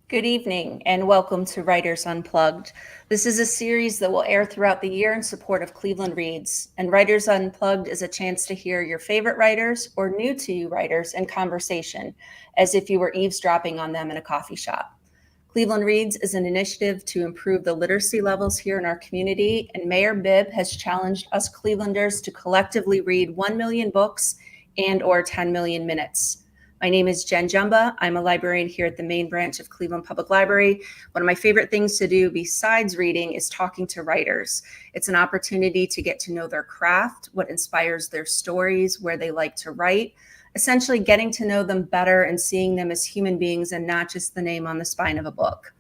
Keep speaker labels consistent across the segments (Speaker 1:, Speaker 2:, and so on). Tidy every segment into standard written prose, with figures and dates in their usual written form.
Speaker 1: Good evening and welcome to Writers Unplugged. This is a series that will air throughout the year in support of Cleveland Reads. And Writers Unplugged is a chance to hear your favorite writers or new to you writers in conversation, as if you were eavesdropping on them in a coffee shop. Cleveland Reads is an initiative to improve the literacy levels here in our community, and Mayor Bibb has challenged us Clevelanders to collectively read 1 million books and or 10 million minutes. My name is Jen Jumba. I'm a librarian here at the main branch of Cleveland Public Library. One of my favorite things to do besides reading is talking to writers. It's an opportunity to get to know their craft, what inspires their stories, where they like to write, essentially getting to know them better and seeing them as human beings and not just the name on the spine of a book.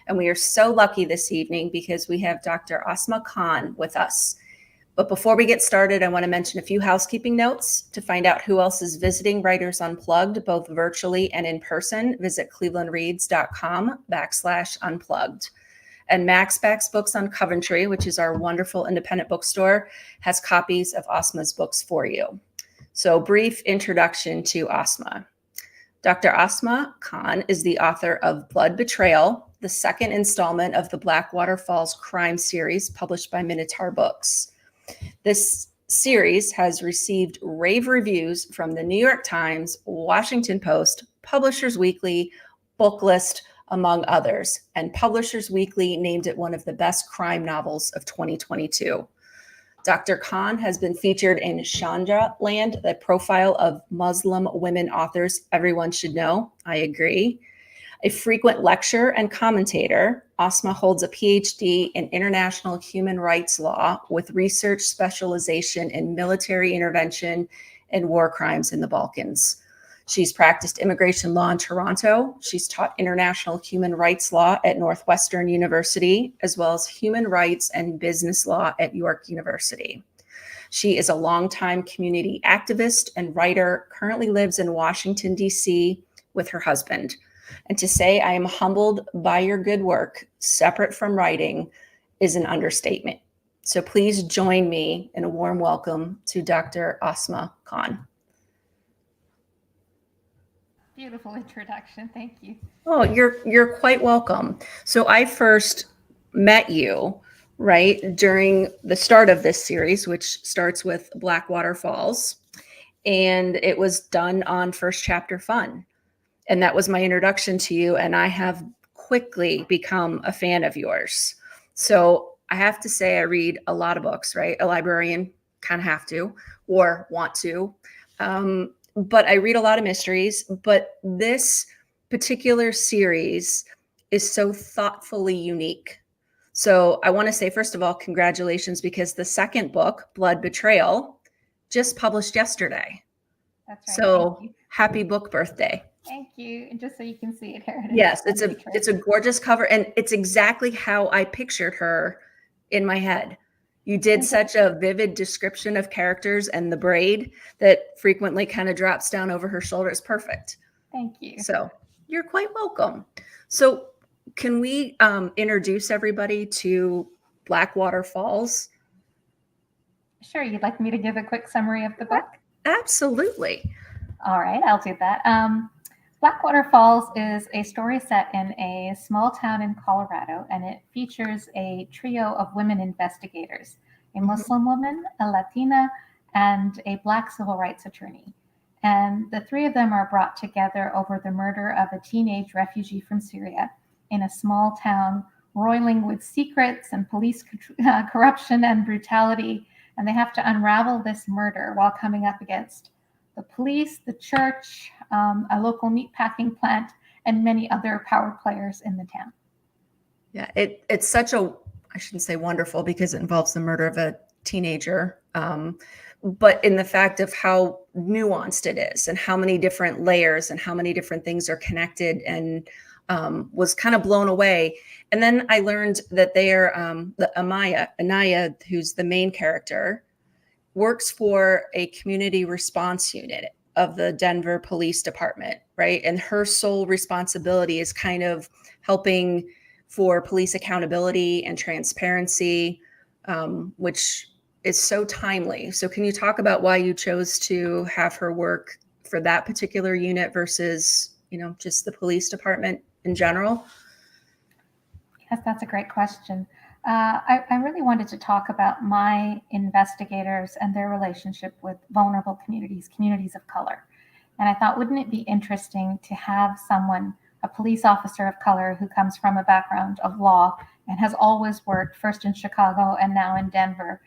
Speaker 1: And we are so lucky this evening because we have Dr. Ausma Khan with us. But before we get started, I want to mention a few housekeeping notes. To find out who else is visiting Writers Unplugged, both virtually and in person, visit clevelandreads.com/unplugged. And Max Backs Books on Coventry, which is our wonderful independent bookstore, has copies of Ausma's books for you. So, brief introduction to Ausma. Dr. Ausma Khan is the author of Betrayal, the second installment of the Blackwater Falls crime series published by Minotaur Books. This series has received rave reviews from the New York Times, Washington Post, Publishers Weekly, Booklist, among others, and Publishers Weekly named it one of the best crime novels of 2022. Dr. Khan has been featured in Chandra Land, the profile of Muslim women authors everyone should know. I agree. A frequent lecturer and commentator, Ausma holds a PhD in international human rights law with research specialization in military intervention and war crimes in the Balkans. She's practiced immigration law in Toronto. She's taught international human rights law at Northwestern University, as well as human rights and business law at York University. She is a longtime community activist and writer, currently lives in Washington, D.C. with her husband. And to say I am humbled by your good work, separate from writing, is an understatement. So please join me in a warm welcome to Dr. Ausma Khan.
Speaker 2: Beautiful introduction. Thank you.
Speaker 1: Oh, you're quite welcome. So I first met you, right, during the start of this series, which starts with Blackwater Falls, and it was done on First Chapter Fun. And that was my introduction to you. And I have quickly become a fan of yours. So I have to say, I read a lot of books, right? A librarian kind of have to, or want to. But I read a lot of mysteries. But this particular series is so thoughtfully unique. So I want to say, first of all, congratulations, because the second book, Betrayal, just published yesterday.
Speaker 2: That's right.
Speaker 1: So happy book birthday.
Speaker 2: Thank you. And just so you can see it here.
Speaker 1: Yes, it's a gorgeous cover, and it's exactly how I pictured her in my head. You did such a vivid description of characters and the braid that frequently kind of drops down over her shoulder. It's perfect.
Speaker 2: Thank you.
Speaker 1: So you're quite welcome. So can we introduce everybody to Blackwater Falls?
Speaker 2: Sure. You'd like me to give a quick summary of the book?
Speaker 1: Absolutely.
Speaker 2: All right, I'll do that. Blackwater Falls is a story set in a small town in Colorado, and it features a trio of women investigators, a Muslim woman, a Latina, and a Black civil rights attorney. And the three of them are brought together over the murder of a teenage refugee from Syria in a small town roiling with secrets and police corruption and brutality. And they have to unravel this murder while coming up against the police, the church, a local meatpacking plant, and many other power players in the town.
Speaker 1: Yeah, it's such a, I shouldn't say wonderful because it involves the murder of a teenager, but in the fact of how nuanced it is and how many different layers and how many different things are connected, and was kind of blown away. And then I learned that they are, Anaya, who's the main character, works for a community response unit of the Denver Police Department, right? And her sole responsibility is kind of helping for police accountability and transparency, which is so timely. So can you talk about why you chose to have her work for that particular unit versus, just the police department in general?
Speaker 2: Yes, that's a great question. I really wanted to talk about my investigators and their relationship with vulnerable communities, communities of color. And I thought, wouldn't it be interesting to have someone, a police officer of color who comes from a background of law and has always worked first in Chicago and now in Denver,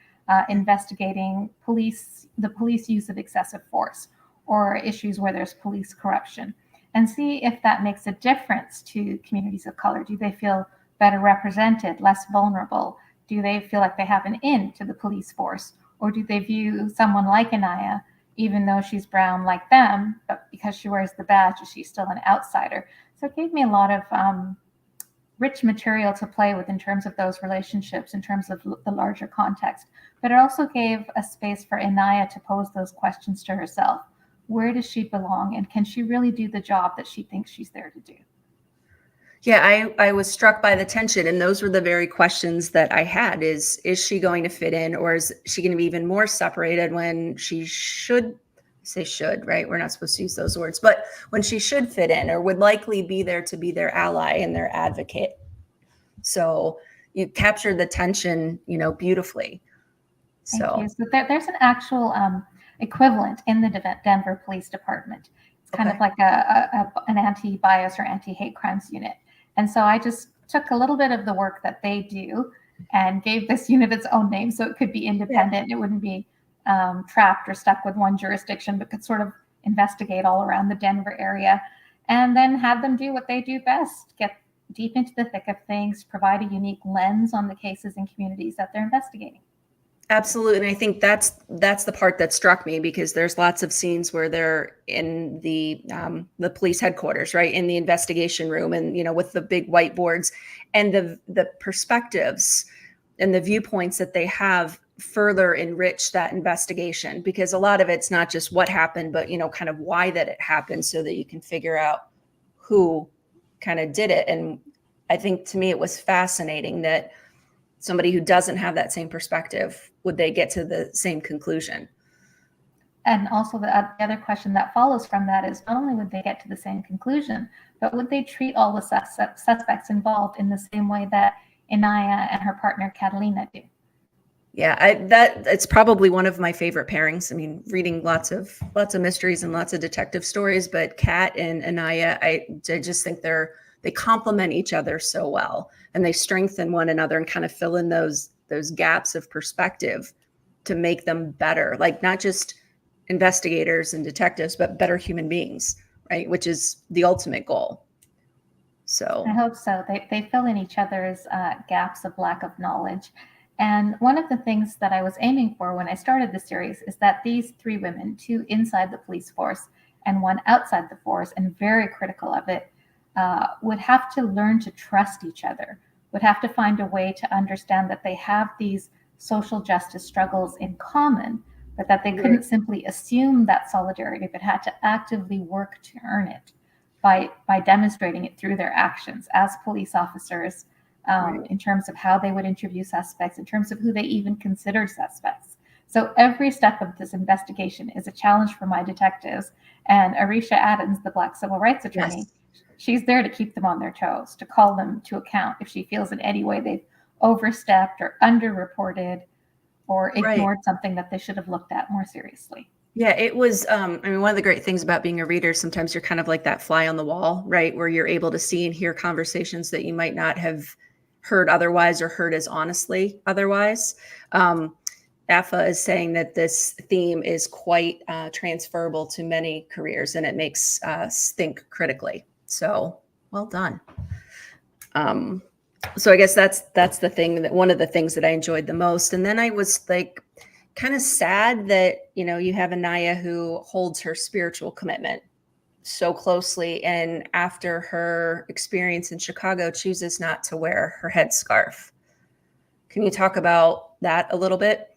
Speaker 2: investigating the police use of excessive force or issues where there's police corruption, and see if that makes a difference to communities of color. Do they feel better represented, less vulnerable? Do they feel like they have an in to the police force? Or do they view someone like Anaya, even though she's brown like them, but because she wears the badge, she's still an outsider? So it gave me a lot of rich material to play with in terms of those relationships, in terms of the larger context. But it also gave a space for Anaya to pose those questions to herself. Where does she belong? And can she really do the job that she thinks she's there to do?
Speaker 1: Yeah, I was struck by the tension, and those were the very questions that I had. Is she going to fit in, or is she going to be even more separated when she should say should, right? We're not supposed to use those words, but when she should fit in or would likely be there to be their ally and their advocate. So you captured the tension, beautifully.
Speaker 2: Thank you. So there's an actual equivalent in the Denver Police Department. It's kind of like an anti-bias or anti-hate crimes unit. And so I just took a little bit of the work that they do and gave this unit its own name so it could be independent. Yeah. It wouldn't be trapped or stuck with one jurisdiction, but could sort of investigate all around the Denver area, and then have them do what they do best: get deep into the thick of things, provide a unique lens on the cases and communities that they're investigating.
Speaker 1: Absolutely. And I think that's the part that struck me, because there's lots of scenes where they're in the police headquarters, right, in the investigation room, and with the big whiteboards, and the perspectives and the viewpoints that they have further enrich that investigation, because a lot of it's not just what happened, but kind of why that it happened, so that you can figure out who kind of did it. And I think, to me, it was fascinating that somebody who doesn't have that same perspective, would they get to the same conclusion?
Speaker 2: And also the other question that follows from that is, not only would they get to the same conclusion, but would they treat all the suspects involved in the same way that Anaya and her partner Catalina do?
Speaker 1: Yeah, it's probably one of my favorite pairings. I mean, reading lots of mysteries and lots of detective stories, but Kat and Anaya, I just think they complement each other so well, and they strengthen one another and kind of fill in those gaps of perspective to make them better, like not just investigators and detectives, but better human beings, right? Which is the ultimate goal. So
Speaker 2: I hope so. They fill in each other's gaps of lack of knowledge. And one of the things that I was aiming for when I started the series is that these three women, two inside the police force and one outside the force, and very critical of it, would have to learn to trust each other, would have to find a way to understand that they have these social justice struggles in common, but that they couldn't simply assume that solidarity, but had to actively work to earn it by demonstrating it through their actions as police officers, in terms of how they would interview suspects, in terms of who they even considered suspects. So every step of this investigation is a challenge for my detectives. And Arisha Adams, the Black civil rights attorney, she's there to keep them on their toes, to call them to account if she feels in any way they've overstepped or underreported or ignored something that they should have looked at more seriously.
Speaker 1: Yeah, it was, one of the great things about being a reader, sometimes you're kind of like that fly on the wall, right? Where you're able to see and hear conversations that you might not have heard otherwise, or heard as honestly otherwise. Afa is saying that this theme is quite transferable to many careers, and it makes us think critically. So well done. So I guess that's the thing, that one of the things that I enjoyed the most. And then I was like kind of sad that, you have Anaya who holds her spiritual commitment so closely, and after her experience in Chicago, chooses not to wear her headscarf. Can you talk about that a little bit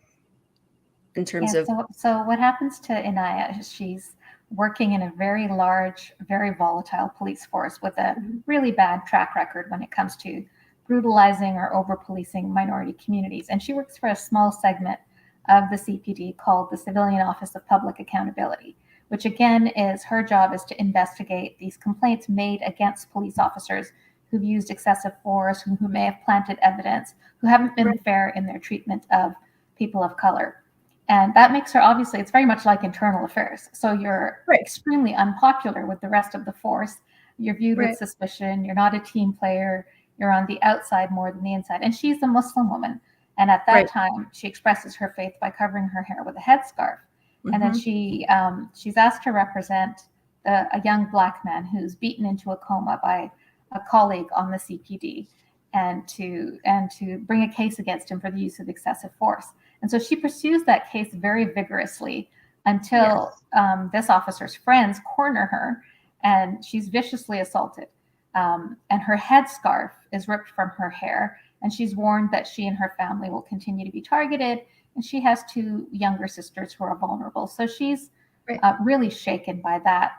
Speaker 1: in terms of?
Speaker 2: So what happens to Anaya is she's working in a very large, very volatile police force with a really bad track record when it comes to brutalizing or over-policing minority communities. And she works for a small segment of the CPD called the Civilian Office of Public Accountability, which again is her job is to investigate these complaints made against police officers who've used excessive force, who may have planted evidence, who haven't been
Speaker 1: Right.
Speaker 2: fair in their treatment of people of color. And that makes her, obviously, it's very much like internal affairs. So you're
Speaker 1: Right.
Speaker 2: extremely unpopular with the rest of the force. You're viewed with
Speaker 1: Right.
Speaker 2: suspicion. You're not a team player. You're on the outside more than the inside. And she's a Muslim woman. And at that
Speaker 1: Right.
Speaker 2: time, she expresses her faith by covering her hair with a headscarf. And then
Speaker 1: Mm-hmm.
Speaker 2: she's asked to represent a young Black man who's beaten into a coma by a colleague on the CPD, and to bring a case against him for the use of excessive force. And so she pursues that case very vigorously until
Speaker 1: Yes.
Speaker 2: this officer's friends corner her, and she's viciously assaulted. And her headscarf is ripped from her hair, and she's warned that she and her family will continue to be targeted. And she has two younger sisters who are vulnerable. So she's
Speaker 1: Right.
Speaker 2: really shaken by that,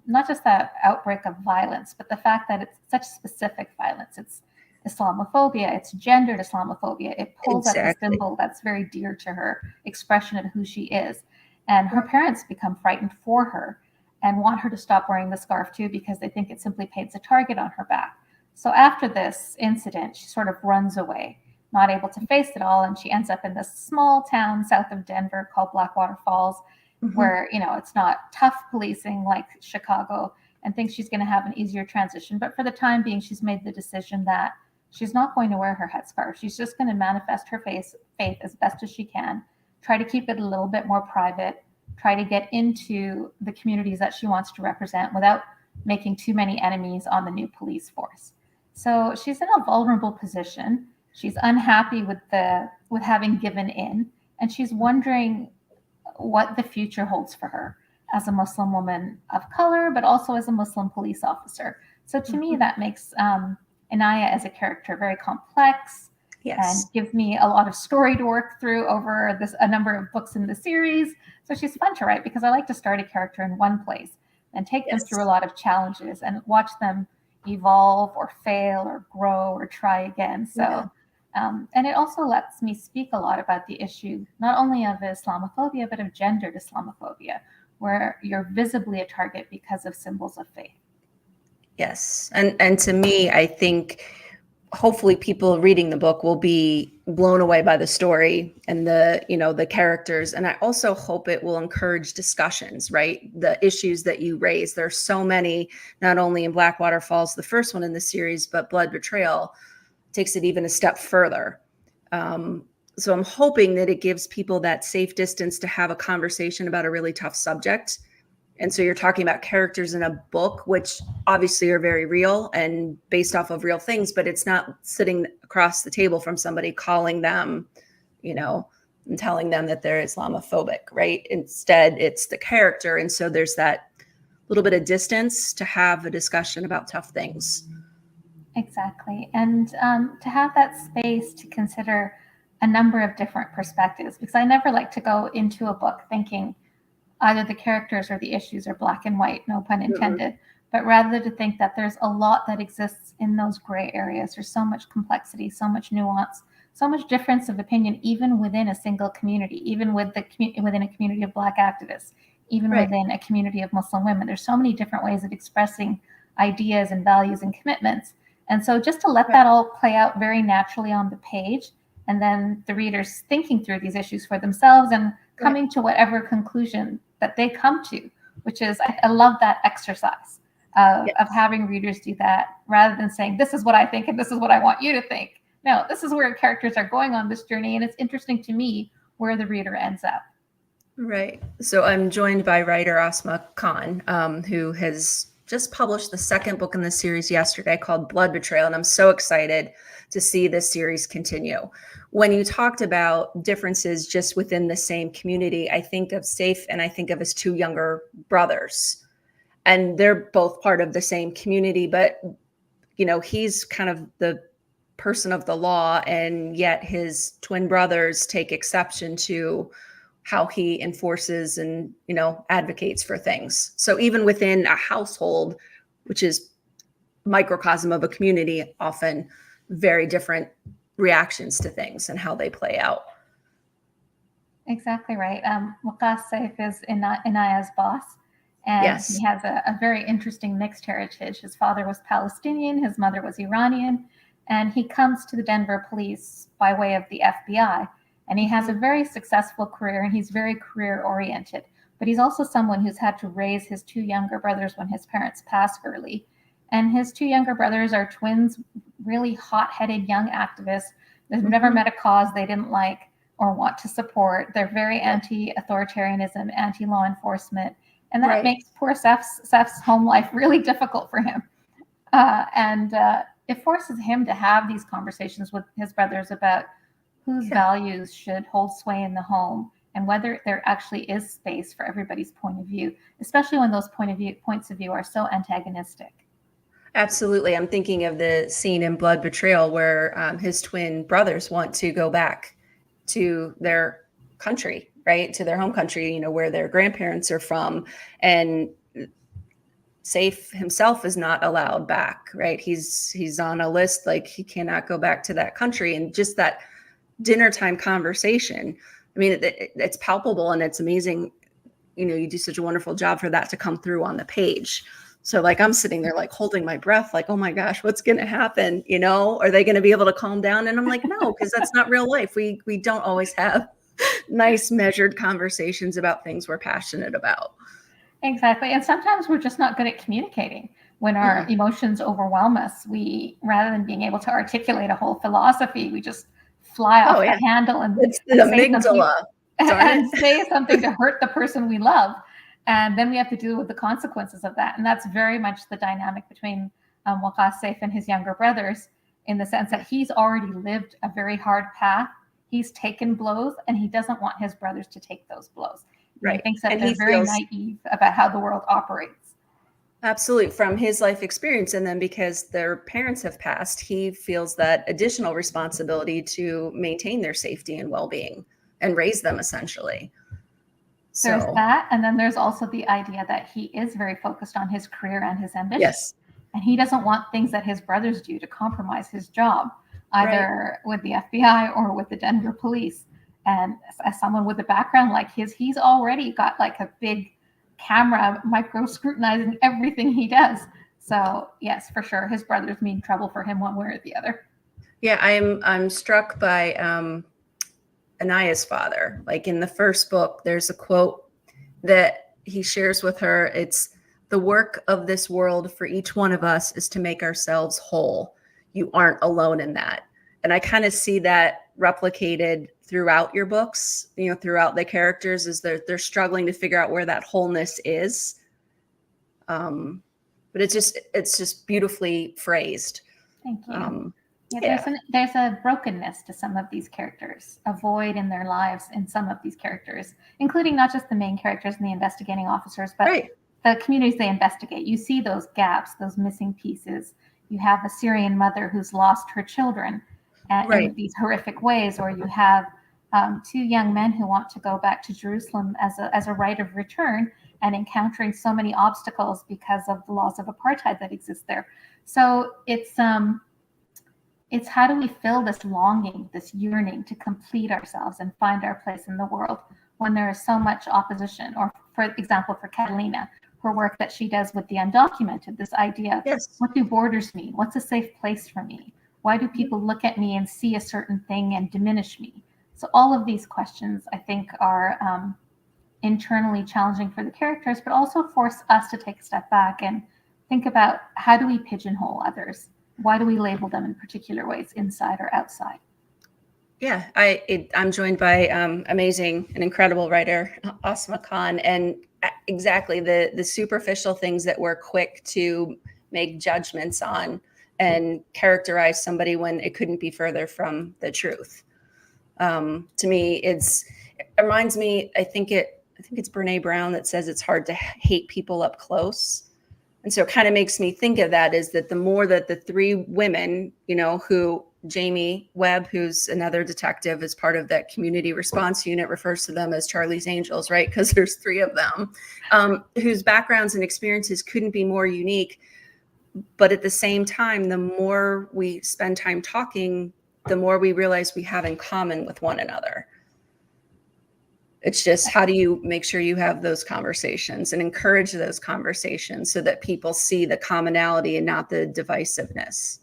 Speaker 2: not just that outbreak of violence, but the fact that it's such specific violence. It's Islamophobia, it's gendered Islamophobia. It pulls at the
Speaker 1: Exactly.
Speaker 2: symbol that's very dear to her expression of who she is. And her
Speaker 1: Right.
Speaker 2: parents become frightened for her and want her to stop wearing the scarf too, because they think it simply paints a target on her back. So after this incident, she sort of runs away, not able to face it all. And she ends up in this small town south of Denver called Blackwater Falls,
Speaker 1: Mm-hmm.
Speaker 2: where, it's not tough policing like Chicago, and thinks she's going to have an easier transition. But for the time being, she's made the decision that she's not going to wear her headscarf. She's just going to manifest her faith as best as she can, try to keep it a little bit more private, try to get into the communities that she wants to represent without making too many enemies on the new police force. So she's in a vulnerable position. She's unhappy with having given in, and she's wondering what the future holds for her as a Muslim woman of color, but also as a Muslim police officer. So to me,
Speaker 1: Mm-hmm.
Speaker 2: that makes Inaya as a character very complex and
Speaker 1: Yes.
Speaker 2: gives me a lot of story to work through over a number of books in the series. So she's fun to write because I like to start a character in one place and take them through a
Speaker 1: Yes.
Speaker 2: lot of challenges and watch them evolve or fail or grow or try again.
Speaker 1: Yeah.
Speaker 2: And it also lets me speak a lot about the issue, not only of Islamophobia, but of gendered Islamophobia, where you're visibly a target because of symbols of faith.
Speaker 1: Yes. And to me, I think hopefully people reading the book will be blown away by the story and the characters. And I also hope it will encourage discussions, right? The issues that you raise. There's so many, not only in Blackwater Falls, the first one in the series, but Blood Betrayal takes it even a step further. So I'm hoping that it gives people that safe distance to have a conversation about a really tough subject. And so you're talking about characters in a book, which obviously are very real and based off of real things, but it's not sitting across the table from somebody calling them, and telling them that they're Islamophobic, right? Instead, it's the character. And so there's that little bit of distance to have a discussion about tough things.
Speaker 2: Exactly. And to have that space to consider a number of different perspectives, because I never like to go into a book thinking either the characters or the issues are black and white, no pun
Speaker 1: Mm-mm.
Speaker 2: intended, but rather to think that there's a lot that exists in those gray areas. There's so much complexity, so much nuance, so much difference of opinion, even within a single community, even within a community of Black activists, even
Speaker 1: Right.
Speaker 2: within a community of Muslim women. There's so many different ways of expressing ideas and values and commitments. And so just to let
Speaker 1: Right.
Speaker 2: that all play out very naturally on the page, and then the readers thinking through these issues for themselves and coming
Speaker 1: Right.
Speaker 2: to whatever conclusion that they come to, which is, I love that exercise of
Speaker 1: Yes.
Speaker 2: having readers do that rather than saying, this is what I think and this is what I want you to think. No, this is where characters are going on this journey. And it's interesting to me where the reader ends up.
Speaker 1: Right. So I'm joined by writer Ausma Khan, who has just published the second book in the series yesterday called Blood Betrayal. And I'm so excited to see this series continue. When you talked about differences just within the same community, I think of Saif and I think of his two younger brothers. And they're both part of the same community, but he's kind of the person of the law, and yet his twin brothers take exception to how he enforces and advocates for things. So even within a household, which is microcosm of a community, often very different reactions to things and how they play out.
Speaker 2: Exactly right. Waqas Saif is Inaya's boss, And
Speaker 1: Yes.
Speaker 2: he has a very interesting mixed heritage. His father was Palestinian, his mother was Iranian, and he comes to the Denver police by way of the FBI. And he has a very successful career, and he's very career oriented. But he's also someone who's had to raise his two younger brothers when his parents passed early. And his two younger brothers are twins, really hot-headed young activists. They've never met a cause they didn't like or want to support. They're very anti-authoritarianism, anti-law enforcement. And that makes poor Seth's home life really difficult for him. And it forces him to have these conversations with his brothers about whose values should hold sway in the home and whether there actually is space for everybody's point of view, especially when those points of view are so antagonistic.
Speaker 1: Absolutely. I'm thinking of the scene in Blood Betrayal where his twin brothers want to go back to their country, right? To their home country, you know, where their grandparents are from. And Saif himself is not allowed back, right? He's on a list, like he cannot go back to that country. And just that dinner time conversation, I mean, it's palpable and it's amazing. You know, you do such a wonderful job for that to come through on the page. So like I'm sitting there like holding my breath, like, oh my gosh, what's going to happen? You know, are they going to be able to calm down? And I'm like, no, because that's not real life. We don't always have nice measured conversations about things we're passionate about.
Speaker 2: Exactly. And sometimes we're just not good at communicating. When our emotions overwhelm us, we, rather than being able to articulate a whole philosophy, we just fly off the handle and
Speaker 1: it's the amygdala.
Speaker 2: And say something to hurt the person we love. And then we have to deal with the consequences of that. And that's very much the dynamic between Waqas Saif and his younger brothers, in the sense that he's already lived a very hard path. He's taken blows, and he doesn't want his brothers to take those blows. Right. He thinks that they're very naive about how the world operates.
Speaker 1: Absolutely. From his life experience. And then because their parents have passed, he feels that additional responsibility to maintain their safety and well-being and raise them, essentially. So
Speaker 2: there's that. And then there's also the idea that he is very focused on his career and his ambition.
Speaker 1: Yes.
Speaker 2: And he doesn't want things that his brothers do to compromise his job, either with the FBI or with the Denver police. And as someone with a background like his, he's already got like a big camera micro scrutinizing everything he does. So yes, for sure, his brothers mean trouble for him one way or the other.
Speaker 1: Yeah, I'm struck by Anaya's father. Like in the first book, there's a quote that he shares with her. It's, "The work of this world for each one of us is to make ourselves whole. You aren't alone in that." And I kind of see that replicated throughout your books, you know, throughout the characters, is they're struggling to figure out where that wholeness is. But it's just beautifully phrased.
Speaker 2: Thank you. There's a brokenness to some of these characters, a void in their lives in some of these characters, including not just the main characters and the investigating officers, but the communities they investigate. You see those gaps, those missing pieces. You have a Syrian mother who's lost her children in these horrific ways, or you have two young men who want to go back to Jerusalem as a right of return, and encountering so many obstacles because of the laws of apartheid that exist there. So it's how do we fill this longing, this yearning to complete ourselves and find our place in the world when there is so much opposition? Or, for example, for Catalina, her work that she does with the undocumented, this idea of what do borders mean? What's a safe place for me? Why do people look at me and see a certain thing and diminish me? So all of these questions, I think, are internally challenging for the characters, but also force us to take a step back and think about, how do we pigeonhole others? Why do we label them in particular ways, inside or outside?
Speaker 1: Yeah, I'm joined by amazing and incredible writer, Ausma Khan, and exactly the superficial things that we're quick to make judgments on and characterize somebody when it couldn't be further from the truth. To me, it reminds me, I think it's Brene Brown that says it's hard to hate people up close. And so it kind of makes me think of that, is that the more that the three women, you know, who Jamie Webb, who's another detective, is part of that community response unit, refers to them as Charlie's Angels, right? Because there's three of them, whose backgrounds and experiences couldn't be more unique. But at the same time, the more we spend time talking, the more we realize we have in common with one another. It's just, how do you make sure you have those conversations and encourage those conversations so that people see the commonality and not the divisiveness.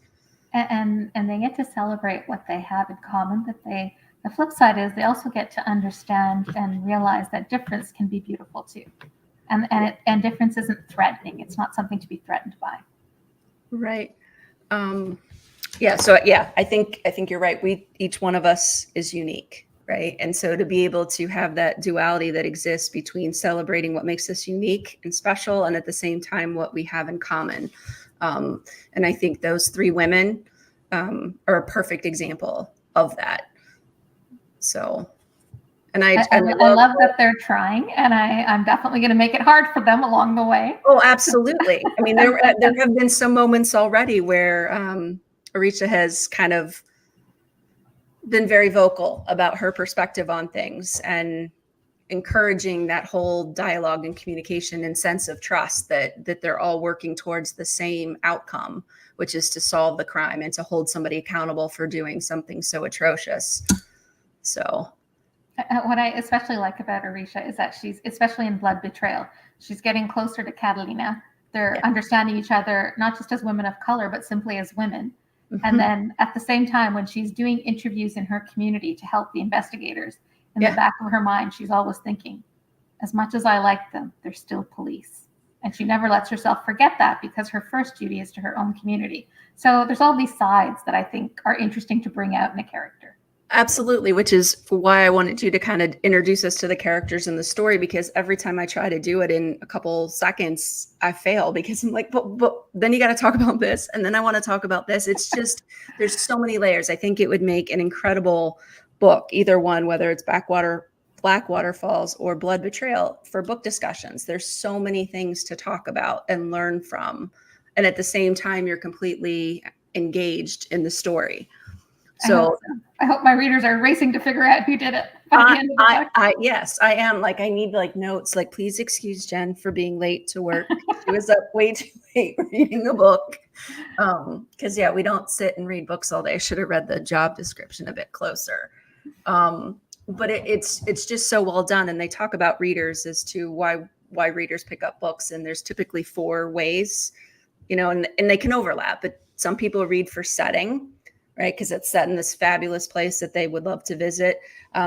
Speaker 2: And they get to celebrate what they have in common. But the flip side is they also get to understand and realize that difference can be beautiful too, and difference isn't threatening. It's not something to be threatened by.
Speaker 1: Right. Yeah. So yeah, I think you're right. Each one of us is unique, right? And so to be able to have that duality that exists between celebrating what makes us unique and special, and at the same time what we have in common. And I think those three women are a perfect example of that. So, and I
Speaker 2: love that they're trying, and I'm definitely going to make it hard for them along the way.
Speaker 1: Oh, absolutely. I mean, there have been some moments already where Arisha has kind of been very vocal about her perspective on things and encouraging that whole dialogue and communication and sense of trust that they're all working towards the same outcome, which is to solve the crime and to hold somebody accountable for doing something so atrocious. So
Speaker 2: what I especially like about Arisha is that she's, especially in Blood Betrayal, she's getting closer to Catalina. They're understanding each other, not just as women of color, but simply as women. Mm-hmm. And then at the same time, when she's doing interviews in her community to help the investigators, in the back of her mind, she's always thinking, as much as I like them, they're still police. And she never lets herself forget that, because her first duty is to her own community. So there's all these sides that I think are interesting to bring out in a character.
Speaker 1: Absolutely, which is why I wanted you to kind of introduce us to the characters in the story, because every time I try to do it in a couple seconds, I fail, because I'm like, but then you got to talk about this, and then I want to talk about this. It's just, there's so many layers. I think it would make an incredible book, either one, whether it's Black Waterfalls or Blood Betrayal, for book discussions. There's so many things to talk about and learn from. And at the same time, you're completely engaged in the story. So
Speaker 2: I hope my readers are racing to figure out who did it by the end of the book.
Speaker 1: Yes, I am. Like, I need like notes, like, please excuse Jen for being late to work. She was up way too late reading the book. Because we don't sit and read books all day. I should have read the job description a bit closer. But it's just so well done. And they talk about readers as to why readers pick up books. And there's typically 4 ways, and they can overlap, but some people read for setting, right? Because it's set in this fabulous place that they would love to visit.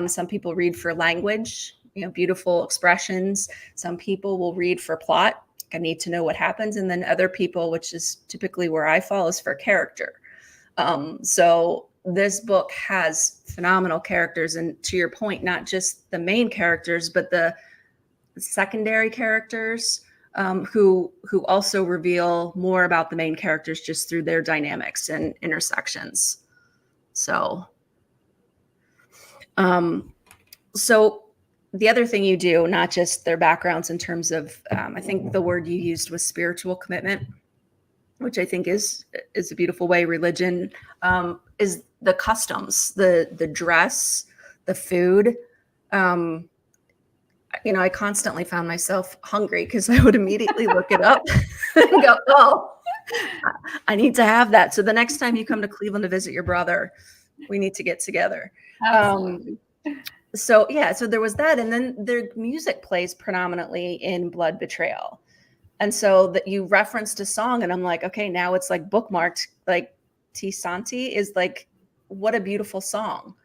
Speaker 1: Some people read for language, beautiful expressions. Some people will read for plot. I need to know what happens. And then other people, which is typically where I fall, is for character. So this book has phenomenal characters. And to your point, not just the main characters, but the secondary characters, who also reveal more about the main characters just through their dynamics and intersections. So, so the other thing you do, not just their backgrounds in terms of, I think the word you used was spiritual commitment, which I think is a beautiful way. Religion, is the customs, the dress, the food. I constantly found myself hungry because I would immediately look it up and go, oh, I need to have that. So the next time you come to Cleveland to visit your brother, we need to get together. So there was that. And then their music plays predominantly in Blood Betrayal. And so that you referenced a song, and I'm like, okay, now it's like bookmarked, like T Santi is like, what a beautiful song.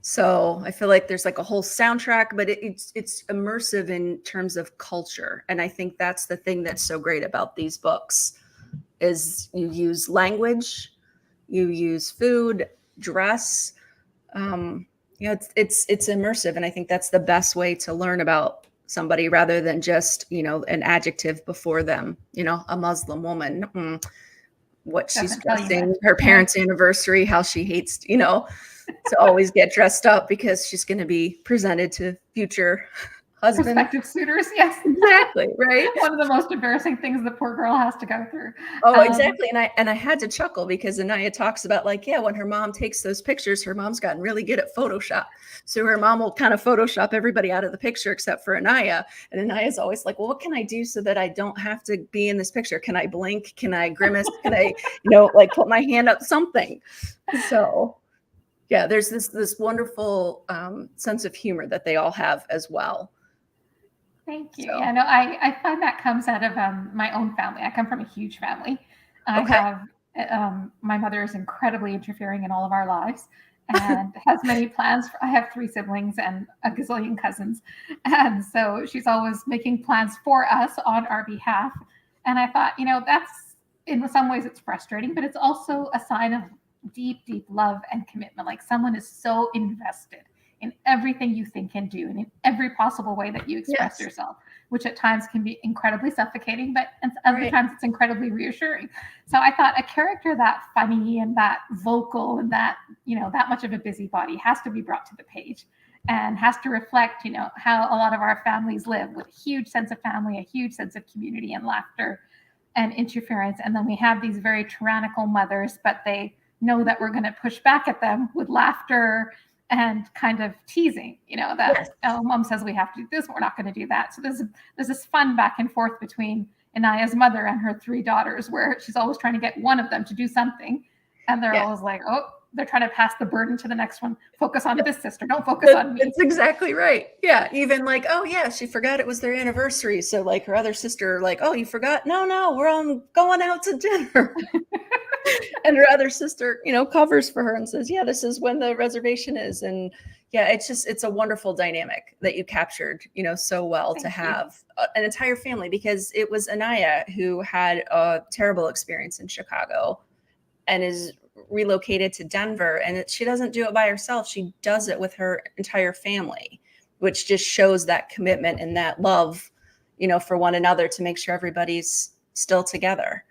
Speaker 1: So I feel like there's like a whole soundtrack, but it's immersive in terms of culture. And I think that's the thing that's so great about these books, is you use language, you use food, dress, it's immersive. And I think that's the best way to learn about somebody, rather than just, an adjective before them, a Muslim woman, what she's dressing, her parents' anniversary, how she hates, to always get dressed up because she's going to be presented to future husband.
Speaker 2: Prospective suitors, yes.
Speaker 1: Exactly, right?
Speaker 2: One of the most embarrassing things the poor girl has to go through.
Speaker 1: Oh, exactly. And I had to chuckle because Anaya talks about when her mom takes those pictures, her mom's gotten really good at Photoshop. So her mom will kind of Photoshop everybody out of the picture except for Anaya. And Anaya's always like, well, what can I do so that I don't have to be in this picture? Can I blink? Can I grimace? Can I, put my hand up, something? So Yeah, there's this wonderful sense of humor that they all have as well.
Speaker 2: Thank you.
Speaker 1: So,
Speaker 2: Yeah, no, I find that comes out of my own family. I come from a huge family. I
Speaker 1: okay.
Speaker 2: have my mother is incredibly interfering in all of our lives and has many plans. I have 3 siblings and a gazillion cousins, and so she's always making plans for us on our behalf. And I thought, that's in some ways it's frustrating, but it's also a sign of deep, deep love and commitment. Like someone is so invested in everything you think and do and in every possible way that you express
Speaker 1: Yes.
Speaker 2: yourself, which at times can be incredibly suffocating, but other times it's incredibly reassuring. So I thought a character that funny and that vocal and that, that much of a busybody has to be brought to the page and has to reflect, how a lot of our families live, with a huge sense of family, a huge sense of community and laughter and interference. And then we have these very tyrannical mothers, but they know that we're going to push back at them with laughter and kind of teasing, that,
Speaker 1: Yes.
Speaker 2: oh, mom says we have to do this, we're not going to do that. So there's this fun back and forth between Anaya's mother and her 3 daughters, where she's always trying to get one of them to do something. And they're always like, oh, they're trying to pass the burden to the next one. Focus on this sister. Don't focus on me.
Speaker 1: That's exactly right. Yeah. Even like, oh yeah, she forgot it was their anniversary. So like her other sister, like, oh, you forgot? No, we're going out to dinner. And her other sister, covers for her and says, yeah, this is when the reservation is. And yeah, it's a wonderful dynamic that you captured, so well. Thank to have an entire family, because it was Anaya who had a terrible experience in Chicago and is relocated to Denver. And she doesn't do it by herself. She does it with her entire family, which just shows that commitment and that love, for one another, to make sure everybody's still together.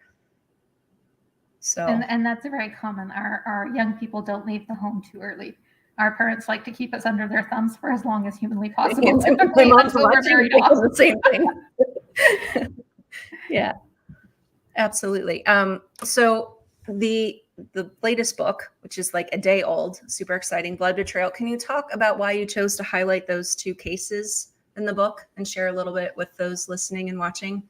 Speaker 1: So,
Speaker 2: and that's very common. Our young people don't leave the home too early. Our parents like to keep us under their thumbs for as long as humanly possible. Typically, until we're married off.
Speaker 1: The same thing. Yeah, absolutely. So the latest book, which is like a day old, super exciting, Blood Betrayal. Can you talk about why you chose to highlight those 2 cases in the book and share a little bit with those listening and watching?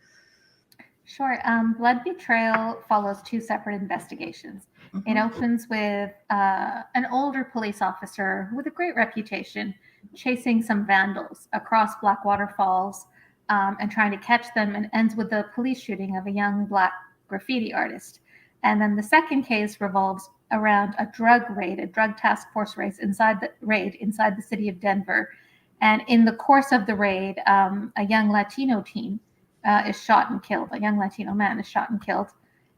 Speaker 2: Sure. Blood Betrayal follows 2 separate investigations. Mm-hmm. It opens with an older police officer with a great reputation chasing some vandals across Blackwater Falls and trying to catch them, and ends with the police shooting of a young Black graffiti artist. And then the second case revolves around a drug task force raid inside the city of Denver. And in the course of the raid, a young Latino teen is shot and killed. A young Latino man is shot and killed.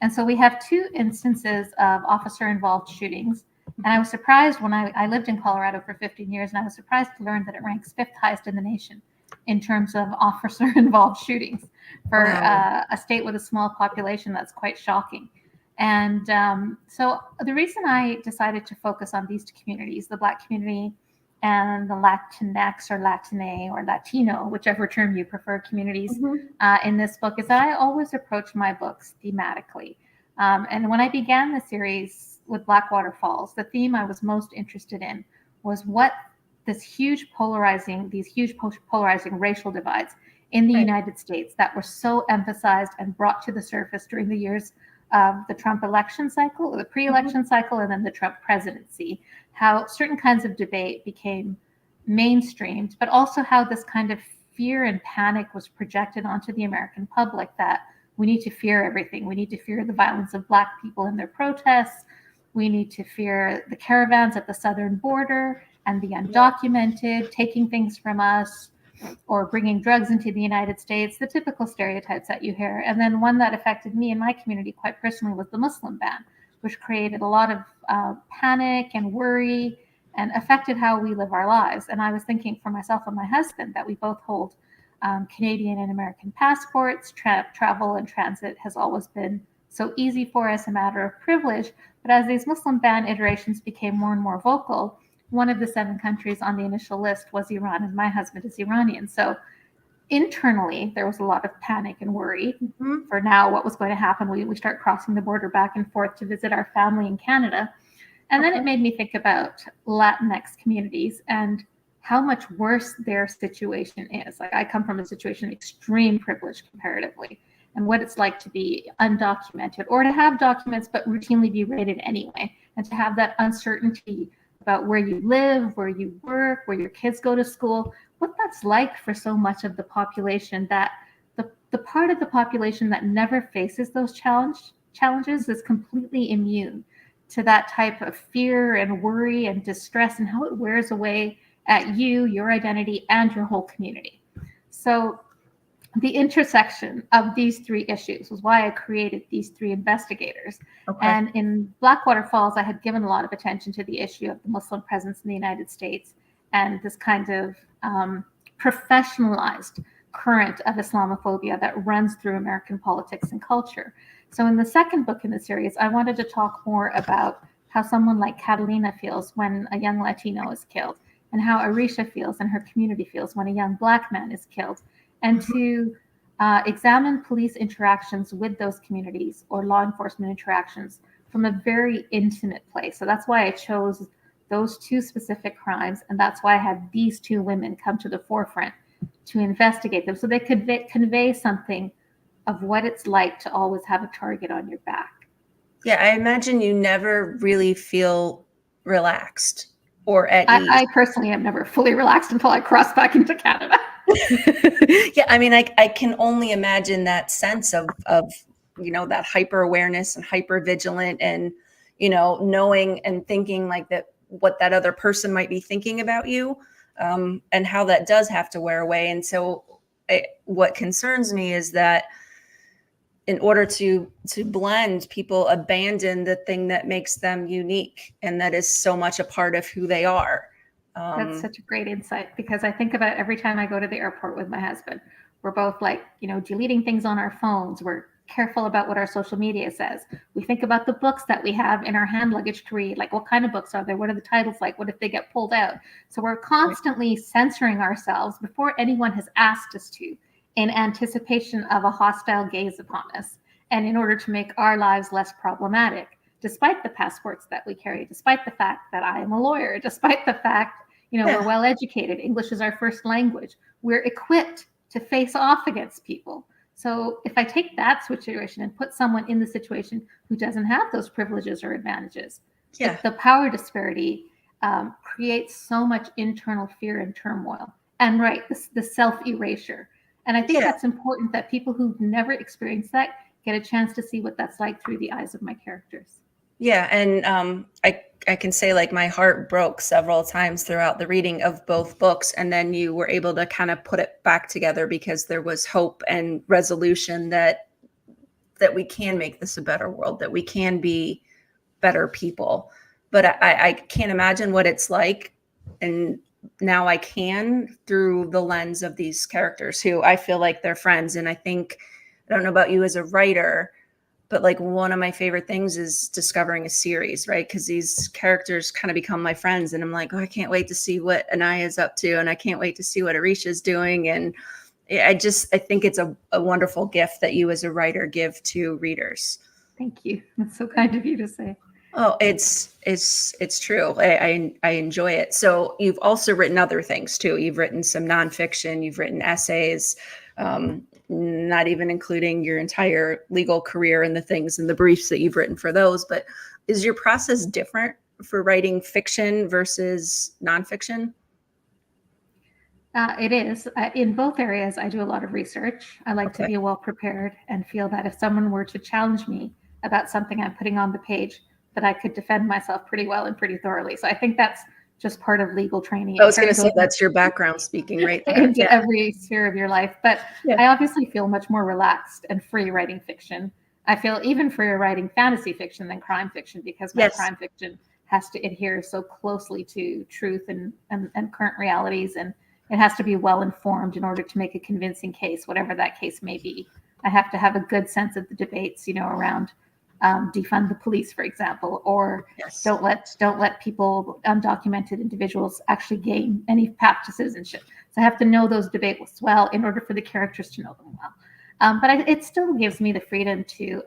Speaker 2: And so we have 2 instances of officer-involved shootings. And I was surprised when I lived in Colorado for 15 years, and I was surprised to learn that it ranks 5th highest in the nation in terms of officer-involved shootings. For a state with a small population, that's quite shocking. And so the reason I decided to focus on these 2 communities, the Black community and the Latinx or Latine or Latino, whichever term you prefer, communities in this book, is that I always approach my books thematically. And when I began the series with Blackwater Falls, the theme I was most interested in was what these huge polarizing racial divides in the United States that were so emphasized and brought to the surface during the years of the Trump election cycle, or the pre-election cycle, and then the Trump presidency, how certain kinds of debate became mainstreamed, but also how this kind of fear and panic was projected onto the American public, that we need to fear everything. We need to fear the violence of Black people in their protests. We need to fear the caravans at the southern border and the undocumented taking things from us, or bringing drugs into the United States, the typical stereotypes that you hear. And then one that affected me and my community quite personally was the Muslim ban, which created a lot of panic and worry and affected how we live our lives. And I was thinking for myself and my husband that we both hold Canadian and American passports. Travel and transit has always been so easy for us, a matter of privilege. But as these Muslim ban iterations became more and more vocal, one of the 7 countries on the initial list was Iran, and my husband is Iranian. So internally, there was a lot of panic and worry for now what was going to happen. We start crossing the border back and forth to visit our family in Canada. And then it made me think about Latinx communities and how much worse their situation is. Like, I come from a situation of extreme privilege comparatively, and what it's like to be undocumented or to have documents but routinely be raided anyway, and to have that uncertainty about where you live, where you work, where your kids go to school, what that's like for so much of the population, that the part of the population that never faces those challenges is completely immune to that type of fear and worry and distress, and how it wears away at you, your identity, and your whole community. So the intersection of these three issues was why I created these three investigators.
Speaker 1: Okay.
Speaker 2: And in Blackwater Falls, I had given a lot of attention to the issue of the Muslim presence in the United States and this kind of professionalized current of Islamophobia that runs through American politics and culture. So in the second book in the series, I wanted to talk more about how someone like Catalina feels when a young Latino is killed, and how Arisha feels and her community feels when a young Black man is killed, and to examine police interactions with those communities or law enforcement interactions from a very intimate place. So that's why I chose those two specific crimes, and that's why I had these two women come to the forefront to investigate them, so they could convey something of what it's like to always have a target on your back.
Speaker 1: Yeah, I imagine you never really feel relaxed or at ease.
Speaker 2: I personally am never fully relaxed until I cross back into Canada.
Speaker 1: Yeah, I mean, I can only imagine that sense of that hyper awareness and hyper vigilant, and knowing and thinking like that, what that other person might be thinking about you, and how that does have to wear away. And so what concerns me is that in order to blend, people abandon the thing that makes them unique, and that is so much a part of who they are.
Speaker 2: That's such a great insight, because I think about every time I go to the airport with my husband, we're both like, deleting things on our phones. We're careful about what our social media says. We think about the books that we have in our hand luggage to read. Like, what kind of books are there? What are the titles like? What if they get pulled out? So we're constantly censoring ourselves before anyone has asked us to, in anticipation of a hostile gaze upon us, and in order to make our lives less problematic, despite the passports that we carry, despite the fact that I am a lawyer, despite the fact, we're well educated. English is our first language. We're equipped to face off against people. So if I take that situation and put someone in the situation who doesn't have those privileges or advantages, the power disparity creates so much internal fear and turmoil, and the self-erasure. And I think that's important, that people who've never experienced that get a chance to see what that's like through the eyes of my characters.
Speaker 1: Yeah, and I can say, like, my heart broke several times throughout the reading of both books, and then you were able to kind of put it back together because there was hope and resolution that we can make this a better world, that we can be better people. But I can't imagine what it's like, and now I can, through the lens of these characters who I feel like they're friends. And I think, I don't know about you as a writer, but like one of my favorite things is discovering a series, right? Because these characters kind of become my friends, and I'm like, oh, I can't wait to see what Anaya's up to, and I can't wait to see what Arisha's doing. And I think it's a wonderful gift that you as a writer give to readers.
Speaker 2: Thank you. That's so kind of you to say.
Speaker 1: Oh, it's true. I enjoy it. So you've also written other things too. You've written some nonfiction, you've written essays, not even including your entire legal career and the things and the briefs that you've written for those. But is your process different for writing fiction versus nonfiction?
Speaker 2: It is. In both areas, I do a lot of research. I like to be well prepared and feel that if someone were to challenge me about something I'm putting on the page, that I could defend myself pretty well and pretty thoroughly. So I think that's just part of legal training.
Speaker 1: I was going to say, that's your background speaking right there.
Speaker 2: Into every sphere of your life. But I obviously feel much more relaxed and free writing fiction. I feel even freer writing fantasy fiction than crime fiction, because my crime fiction has to adhere so closely to truth and current realities, and it has to be well informed in order to make a convincing case, whatever that case may be. I have to have a good sense of the debates, around defund the police, for example, or don't let people, undocumented individuals, actually gain any path to citizenship. So I have to know those debates well in order for the characters to know them well. But it still gives me the freedom to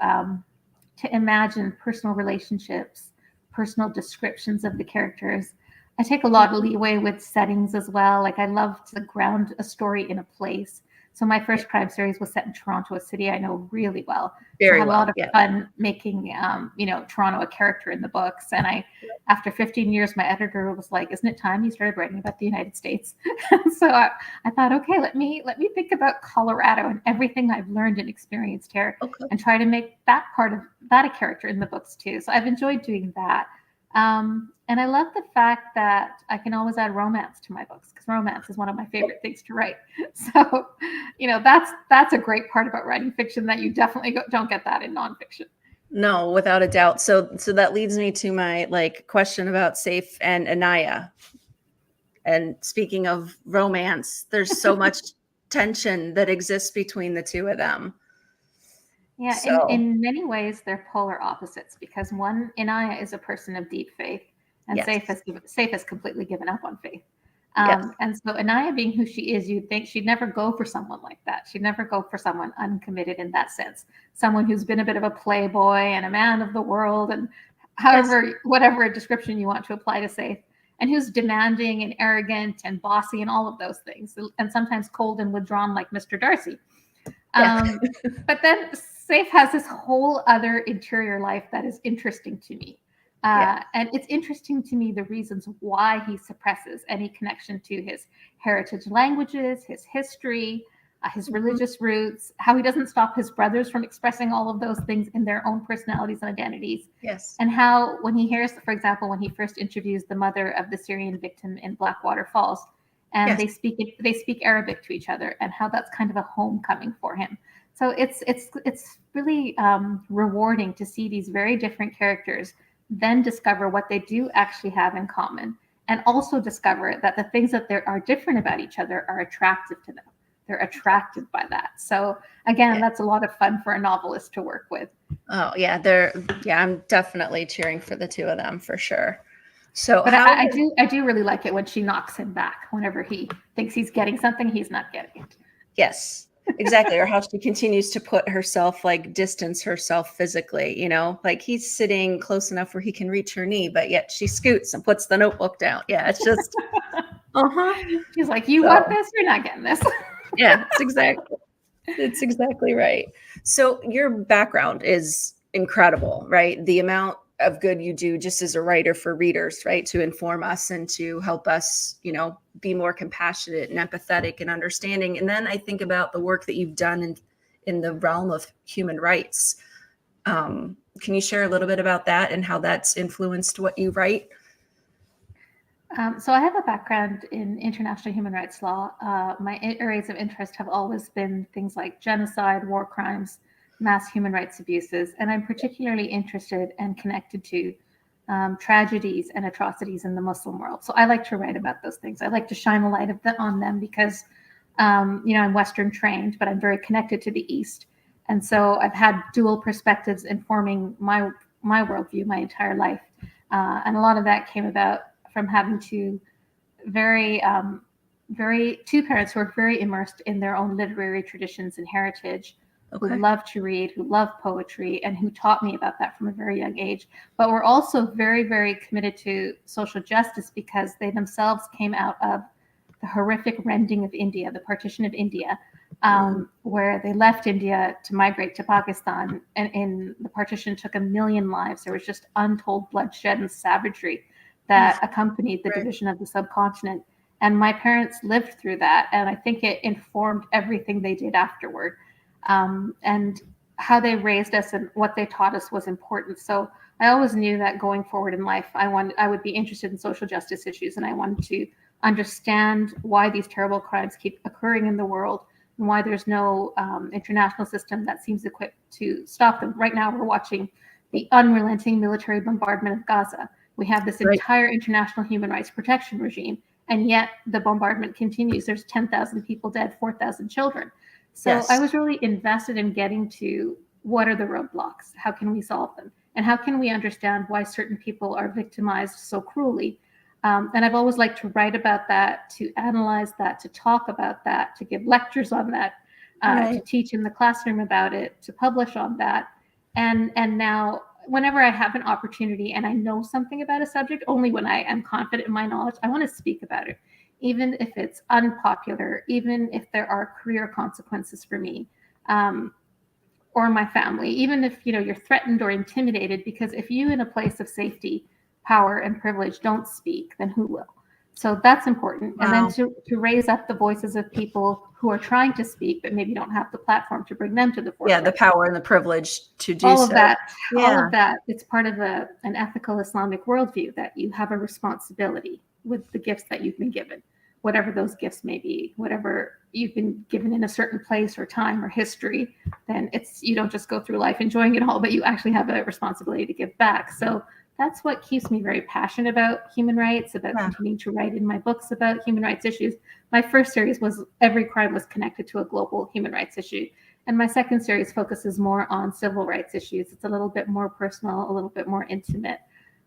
Speaker 2: imagine personal relationships, personal descriptions of the characters. I take a lot of leeway with settings as well. Like, I love to ground a story in a place. So my first crime series was set in Toronto, a city I know really well. So I
Speaker 1: Very
Speaker 2: had a lot
Speaker 1: well.
Speaker 2: of
Speaker 1: Yeah.
Speaker 2: fun making, Toronto a character in the books. And after 15 years, my editor was like, "Isn't it time you started writing about the United States?" So I thought, okay, let me think about Colorado and everything I've learned and experienced here,
Speaker 1: Okay.
Speaker 2: and try to make that part of that a character in the books too. So I've enjoyed doing that. And I love the fact that I can always add romance to my books, because romance is one of my favorite things to write. So, that's a great part about writing fiction, that you definitely don't get that in nonfiction.
Speaker 1: No, without a doubt. So that leads me to my question about Saif and Anaya. And speaking of romance, there's so much tension that exists between the two of them.
Speaker 2: Yeah,
Speaker 1: So
Speaker 2: in many ways, they're polar opposites, because one, Inaya is a person of deep faith, and
Speaker 1: yes,
Speaker 2: Saif has completely given up on faith.
Speaker 1: yes,
Speaker 2: And so Inaya, being who she is, you'd think she'd never go for someone like that. She'd never go for someone uncommitted in that sense, someone who's been a bit of a playboy and a man of the world, and whatever description you want to apply to Saif, and who's demanding and arrogant and bossy and all of those things, and sometimes cold and withdrawn like Mr. Darcy.
Speaker 1: yes.
Speaker 2: But then Saif has this whole other interior life that is interesting to me.
Speaker 1: Yeah.
Speaker 2: And it's interesting to me the reasons why he suppresses any connection to his heritage languages, his history, his religious roots, how he doesn't stop his brothers from expressing all of those things in their own personalities and identities.
Speaker 1: Yes.
Speaker 2: And how, when he hears, for example, when he first interviews the mother of the Syrian victim in Blackwater Falls, and
Speaker 1: Yes.
Speaker 2: they speak Arabic to each other, and how that's kind of a homecoming for him. So it's really rewarding to see these very different characters then discover what they do actually have in common, and also discover that the things that are different about each other are attractive to them. They're attracted by that. So again, that's a lot of fun for a novelist to work with.
Speaker 1: Oh yeah, I'm definitely cheering for the two of them for sure. So,
Speaker 2: but I do really like it when she knocks him back whenever he thinks he's getting something he's not getting it.
Speaker 1: Yes, exactly. Or how she continues to put herself, distance herself physically, he's sitting close enough where he can reach her knee, but yet she scoots and puts the notebook down. Yeah, it's just,
Speaker 2: She's like, you want this? You're not getting this.
Speaker 1: Yeah, it's exactly right. So your background is incredible, right? The amount of good you do just as a writer for readers, right? To inform us and to help us, be more compassionate and empathetic and understanding. And then I think about the work that you've done in the realm of human rights. Can you share a little bit about that and how that's influenced what you write?
Speaker 2: So I have a background in international human rights law. My areas of interest have always been things like genocide, war crimes, mass human rights abuses, and I'm particularly interested and connected to tragedies and atrocities in the Muslim world. So I like to write about those things. I like to shine a light on them because, I'm Western trained, but I'm very connected to the East. And so I've had dual perspectives informing my worldview my entire life. And a lot of that came about from having two parents who are very immersed in their own literary traditions and heritage, who love to read, who love poetry, and who taught me about that from a very young age. But were also very, very committed to social justice, because they themselves came out of the horrific rending of India, the partition of India, where they left India to migrate to Pakistan. And in the partition took 1 million lives. There was just untold bloodshed and savagery that accompanied the division of the subcontinent. And my parents lived through that. And I think it informed everything they did afterward. And how they raised us and what they taught us was important. So I always knew that going forward in life, I would be interested in social justice issues, and I wanted to understand why these terrible crimes keep occurring in the world, and why there's no international system that seems equipped to stop them. Right now, we're watching the unrelenting military bombardment of Gaza. We have this entire international human rights protection regime, and yet the bombardment continues. There's 10,000 people dead, 4,000 children. So I was really invested in getting to what are the roadblocks? How can we solve them? And how can we understand why certain people are victimized so cruelly? And I've always liked to write about that, to analyze that, to talk about that, to give lectures on that, to teach in the classroom about it, to publish on that. And now, whenever I have an opportunity and I know something about a subject, only when I am confident in my knowledge, I want to speak about it even if it's unpopular, even if there are career consequences for me, or my family, even if you're threatened or intimidated, because if you in a place of safety, power, and privilege don't speak, then who will? So that's important.
Speaker 1: Wow.
Speaker 2: And then to raise up the voices of people who are trying to speak, but maybe don't have the platform to bring them to the forefront.
Speaker 1: Yeah, the power and the privilege to do
Speaker 2: all
Speaker 1: so.
Speaker 2: of that,
Speaker 1: Yeah.
Speaker 2: all of that, it's part of an ethical Islamic worldview that you have a responsibility with the gifts that you've been given, whatever those gifts may be, whatever you've been given in a certain place or time or history, then you don't just go through life enjoying it all, but you actually have a responsibility to give back. So that's what keeps me very passionate about human rights, about continuing to write in my books about human rights issues. My first series was every crime was connected to a global human rights issue. And my second series focuses more on civil rights issues. It's a little bit more personal, a little bit more intimate.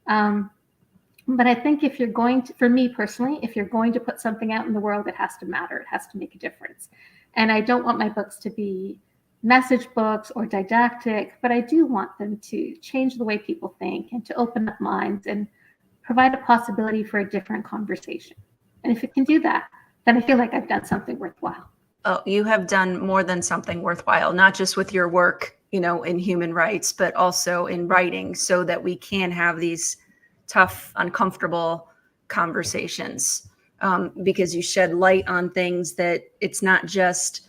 Speaker 2: But I think if you're going to, for me personally, if you're going to put something out in the world, it has to matter. It has to make a difference. And I don't want my books to be message books or didactic, but I do want them to change the way people think and to open up minds and provide a possibility for a different conversation. And if it can do that, then I feel like I've done something worthwhile.
Speaker 1: Oh, you have done more than something worthwhile, not just with your work, in human rights, but also in writing, so that we can have these tough, uncomfortable conversations, because you shed light on things that it's not just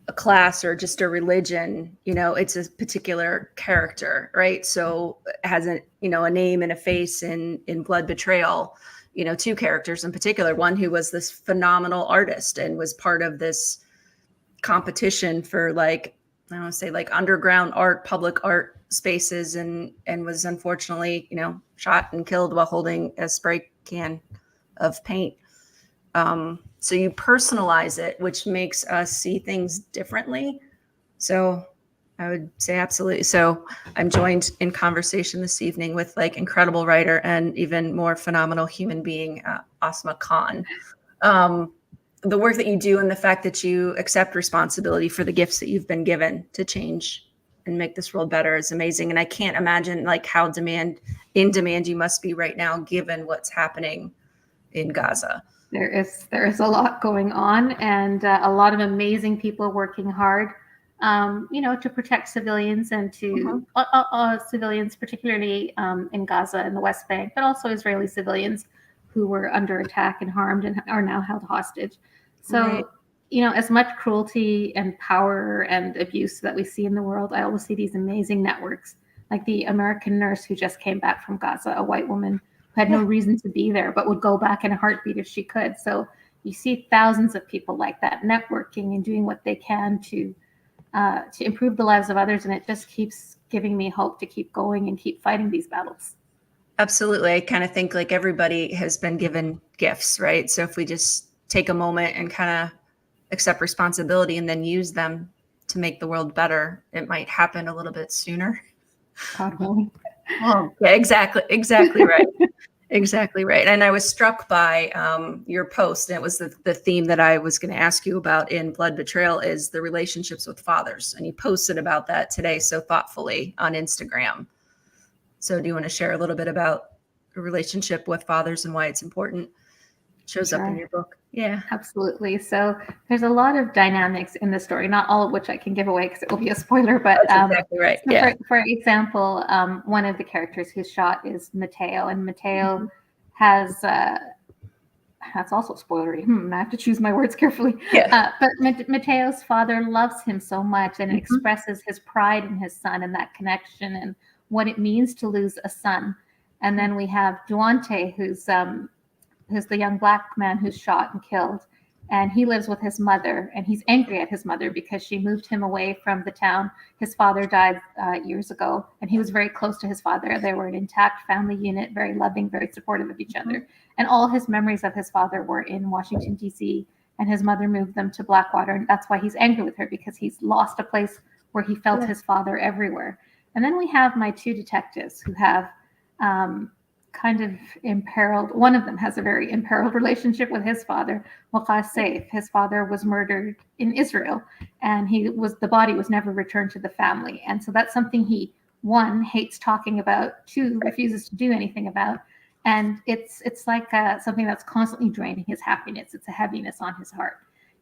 Speaker 1: a class or just a religion, it's a particular character, right? So it has a name and a face in Blood Betrayal, two characters in particular, one who was this phenomenal artist and was part of this competition for I don't want to say underground art, public art spaces, and was unfortunately, shot and killed while holding a spray can of paint. So you personalize it, which makes us see things differently. So I would say absolutely. So I'm joined in conversation this evening with incredible writer and even more phenomenal human being, Ausma Khan. The work that you do and the fact that you accept responsibility for the gifts that you've been given to change and make this world better is amazing. And I can't imagine how in demand you must be right now, given what's happening in Gaza.
Speaker 2: There is a lot going on, and a lot of amazing people working hard, to protect civilians and to civilians, particularly in Gaza and the West Bank, but also Israeli civilians who were under attack and harmed and are now held hostage. So, as much cruelty and power and abuse that we see in the world, I always see these amazing networks, like the American nurse who just came back from Gaza, a white woman who had no reason to be there, but would go back in a heartbeat if she could. So you see thousands of people like that networking and doing what they can to improve the lives of others. And it just keeps giving me hope to keep going and keep fighting these battles.
Speaker 1: Absolutely. I kind of think everybody has been given gifts, right? So if we just take a moment and kind of accept responsibility and then use them to make the world better, it might happen a little bit sooner.
Speaker 2: God willing.
Speaker 1: Oh, yeah, exactly right. Exactly right. And I was struck by your post, and it was the theme that I was going to ask you about in Blood Betrayal is the relationships with fathers. And you posted about that today so thoughtfully on Instagram. So do you want to share a little bit about a relationship with fathers and why it's important? It shows up in your book. Yeah,
Speaker 2: absolutely. So there's a lot of dynamics in the story, not all of which I can give away because it will be a spoiler, but
Speaker 1: that's exactly right.
Speaker 2: So for example, one of the characters who's shot is Mateo, and Mateo has that's also spoilery. I have to choose my words carefully.
Speaker 1: Yeah.
Speaker 2: But Mateo's father loves him so much and expresses his pride in his son and that connection and what it means to lose a son. And then we have Duante, who's the young black man who's shot and killed. And he lives with his mother, and he's angry at his mother because she moved him away from the town. His father died years ago, and he was very close to his father. They were an intact family unit, very loving, very supportive of each other. And all his memories of his father were in Washington, D.C., and his mother moved them to Blackwater. And that's why he's angry with her, because he's lost a place where he felt his father everywhere. And then we have my two detectives who have kind of imperiled. One of them has a very imperiled relationship with his father, Waqas Saif. His father was murdered in Israel, and the body was never returned to the family. And so that's something he, one, hates talking about, two, refuses to do anything about. And it's like something that's constantly draining his happiness. It's a heaviness on his heart.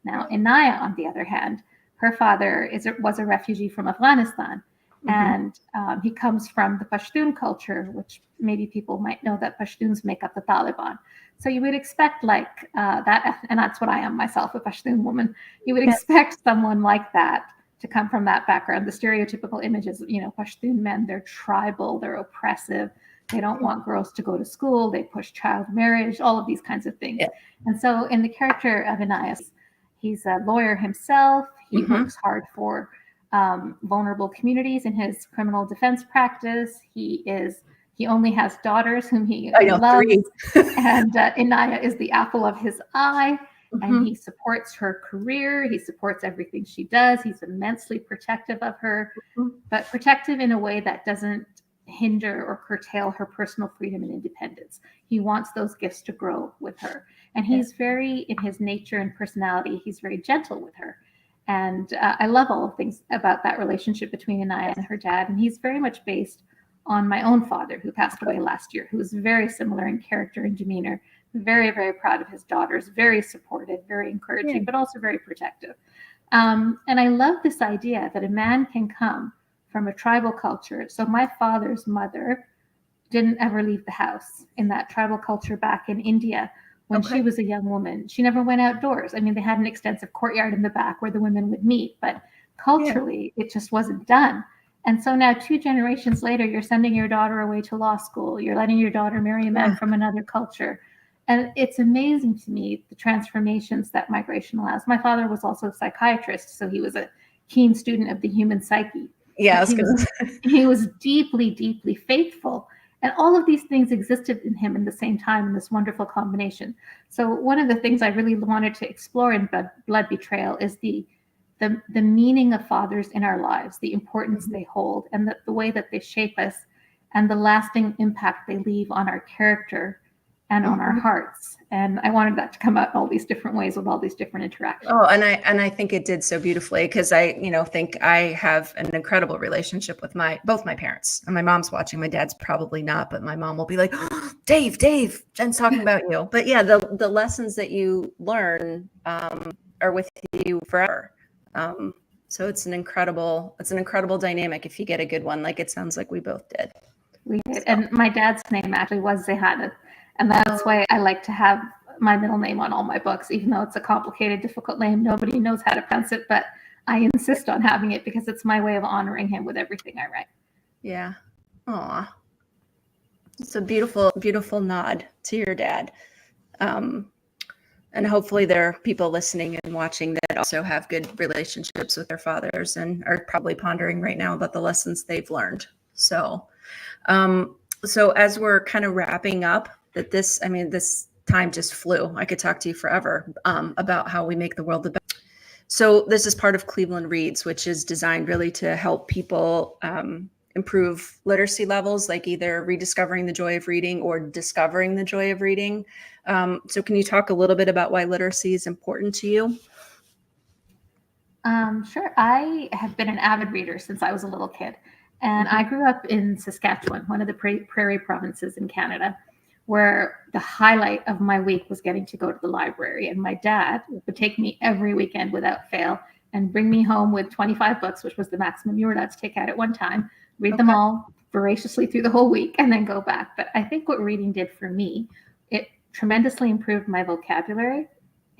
Speaker 2: Now, Inaya, on the other hand, her father was a refugee from Afghanistan, and he comes from the Pashtun culture, which maybe people might know that Pashtuns make up the Taliban. So you would expect like that, and that's what I am myself, a Pashtun woman. You would expect someone like that to come from that background. The stereotypical images, Pashtun men, they're tribal, they're oppressive, they don't want girls to go to school, they push child marriage, all of these kinds of things. Yeah. And so in the character of Anais, he's a lawyer himself. He works hard for vulnerable communities in his criminal defense practice. He only has daughters whom he loves. 3. And Inaya is the apple of his eye. And he supports her career. He supports everything she does. He's immensely protective of her, but protective in a way that doesn't hinder or curtail her personal freedom and independence. He wants those gifts to grow with her. And he's very, in his nature and personality, he's very gentle with her. And I love all of things about that relationship between Inaya and her dad. And he's very much based on my own father, who passed away last year, who was very similar in character and demeanor, very, very proud of his daughters, very supportive, very encouraging, but also very protective. And I love this idea that a man can come from a tribal culture. So my father's mother didn't ever leave the house in that tribal culture back in India when she was a young woman. She never went outdoors. I mean, they had an extensive courtyard in the back where the women would meet, but culturally, it just wasn't done. And so now 2 generations later, you're sending your daughter away to law school. You're letting your daughter marry a man from another culture. And it's amazing to me, the transformations that migration allows. My father was also a psychiatrist, so he was a keen student of the human psyche.
Speaker 1: Yeah,
Speaker 2: he was deeply, deeply faithful. And all of these things existed in him in the same time in this wonderful combination. So one of the things I really wanted to explore in Blood Betrayal is the meaning of fathers in our lives, the importance they hold, and the way that they shape us, and the lasting impact they leave on our character and on our hearts. And I wanted that to come out in all these different ways with all these different interactions.
Speaker 1: Oh, and I think it did so beautifully, because I, think I have an incredible relationship with both my parents. And my mom's watching, my dad's probably not, but my mom will be like, oh, Dave, Jen's talking about you. But yeah, the lessons that you learn are with you forever. So it's an incredible dynamic if you get a good one, like it sounds like we both did.
Speaker 2: We did. So. And my dad's name actually was Zehaneth. And that's why I like to have my middle name on all my books, even though it's a complicated, difficult name. Nobody knows how to pronounce it, but I insist on having it because it's my way of honoring him with everything I write.
Speaker 1: Yeah. Aw. It's a beautiful, beautiful nod to your dad. And hopefully there are people listening and watching that also have good relationships with their fathers and are probably pondering right now about the lessons they've learned. So as we're kind of wrapping up, this time just flew. I could talk to you forever about how we make the world the best. So this is part of Cleveland Reads, which is designed really to help people improve literacy levels, like either rediscovering the joy of reading or discovering the joy of reading. So can you talk a little bit about why literacy is important to you?
Speaker 2: Sure. I have been an avid reader since I was a little kid. And I grew up in Saskatchewan, one of the prairie provinces in Canada, where the highlight of my week was getting to go to the library. And my dad would take me every weekend without fail and bring me home with 25 books, which was the maximum you were allowed to take out at one time, read them all voraciously through the whole week, and then go back. But I think what reading did for me, it tremendously improved my vocabulary.